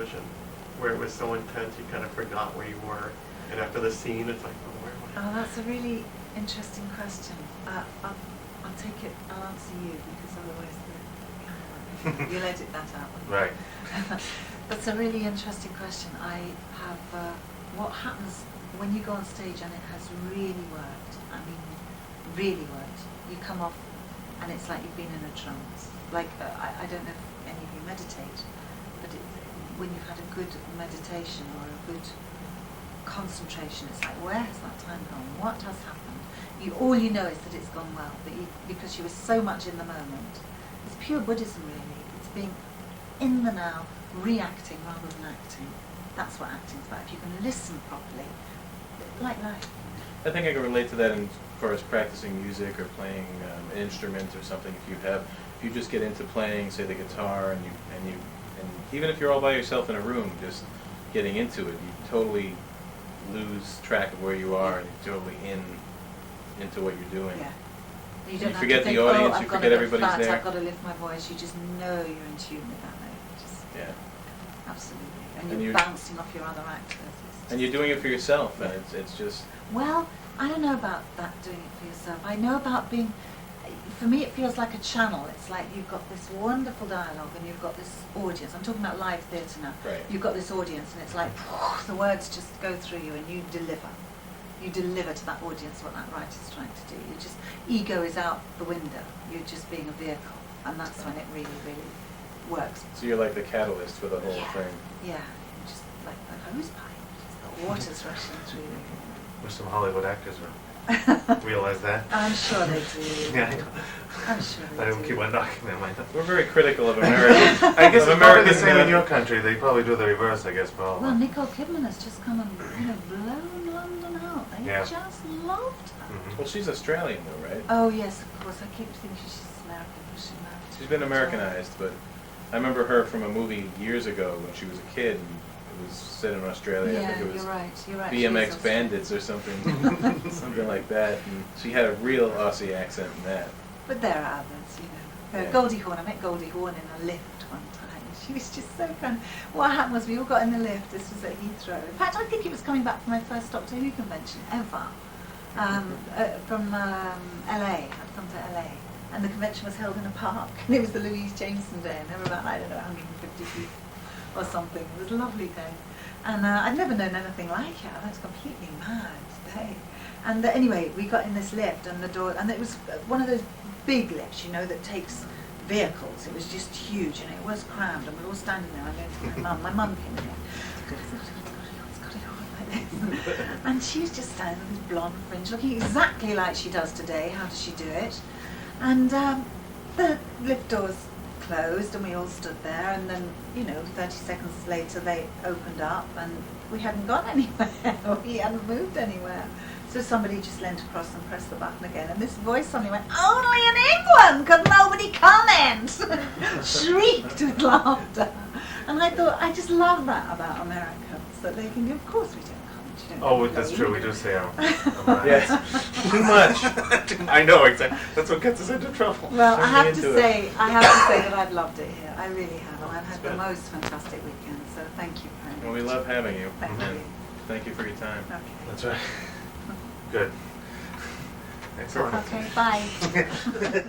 television, where it was so intense you kind of forgot where you were, and after the scene, it's like, oh, where was I? Oh, that's a really interesting question. I'll take it. I'll answer you because otherwise you'll edit that out. Right. That's a really interesting question. I have what happens when you go on stage and it has really worked. I mean, really worked. You come off and it's like you've been in a trance. Like I don't know if any of you meditate, but when you've had a good meditation or a good concentration, it's like, where has that time gone? What has happened? All you know is that it's gone well, but because you were so much in the moment. It's pure Buddhism, really. It's being in the now, reacting rather than acting. That's what acting's about. If you can listen properly, like life. I think I can relate to that as far as practicing music or playing an instrument or something. If you just get into playing, say, the guitar, and even if you're all by yourself in a room, just getting into it, you totally lose track of where you are, and you're totally into what you're doing. Yeah. You forget the audience, you forget everybody's there. I've got to lift my voice. You just know you're in tune with that note. Yeah. Absolutely. And you're bouncing off your other actors. And you're doing it for yourself, and it's just... Well, I don't know about that, doing it for yourself. I know about being... For me, it feels like a channel. It's like you've got this wonderful dialogue and you've got this audience. I'm talking about live theatre now. Right. You've got this audience and it's like the words just go through you and you deliver. You deliver to that audience what that writer's trying to do. You just, ego is out the window. You're just being a vehicle, and that's when it really, really works. So you're like the catalyst for the whole thing. Yeah, you're just like a hose pipe. Just the water's rushing through you. Wish some Hollywood actors would realize that. I'm sure they do. Yeah, I know. I'm sure they I do. will keep on knocking them. We're very critical of Americans. I guess of it's probably the American, same in your country. They probably do the reverse, I guess, Paul. Well, Nicole Kidman has just come and blown London out. They just loved her. Mm-hmm. Well, she's Australian, though, right? Oh yes, of course. I keep thinking she's American. She's American. She's been Americanized, but I remember her from a movie years ago when she was a kid, and it was set in Australia. Yeah, I think it was you're right. You're right. BMX Bandits or something, something like that. And she had a real Aussie accent in that. But there are others, you know. Yeah. Goldie Hawn. I met Goldie Hawn in a lift one time. She was just so fun. What happened was we all got in the lift. This was at Heathrow. In fact, I think it was coming back from my first Doctor Who convention ever. From LA. I'd come to LA. And the convention was held in a park. And it was the Louise Jameson day. And there were about, I don't know, 150 people or something. It was a lovely day. And I'd never known anything like it. I was completely mad day. And anyway, we got in this lift and the door, and it was one of those big lifts, you know, that takes vehicles. It was just huge and it was crammed and we were all standing there. I'm going to my mum. My mum came in here. And she was just standing with this blonde fringe, looking exactly like she does today. How does she do it? And the lift doors closed and we all stood there, and then, you know, 30 seconds later they opened up and we hadn't gone anywhere. We hadn't moved anywhere. So somebody just leant across and pressed the button again, and this voice suddenly went, "Only in England could nobody comment!" Shrieked with laughter. And I thought, I just love that about Americans, that they can, of course we don't comment. You don't Oh, that's true. We do say Yes, too much. I know, exactly. That's what gets us into trouble. Well, I have to into say that I've loved it here. I really have, and I've had the good. most fantastic weekend. So thank you very much. Well, we love having you. Thank And you. thank you for your time. Okay. That's right. Good. Excellent. Okay. Bye.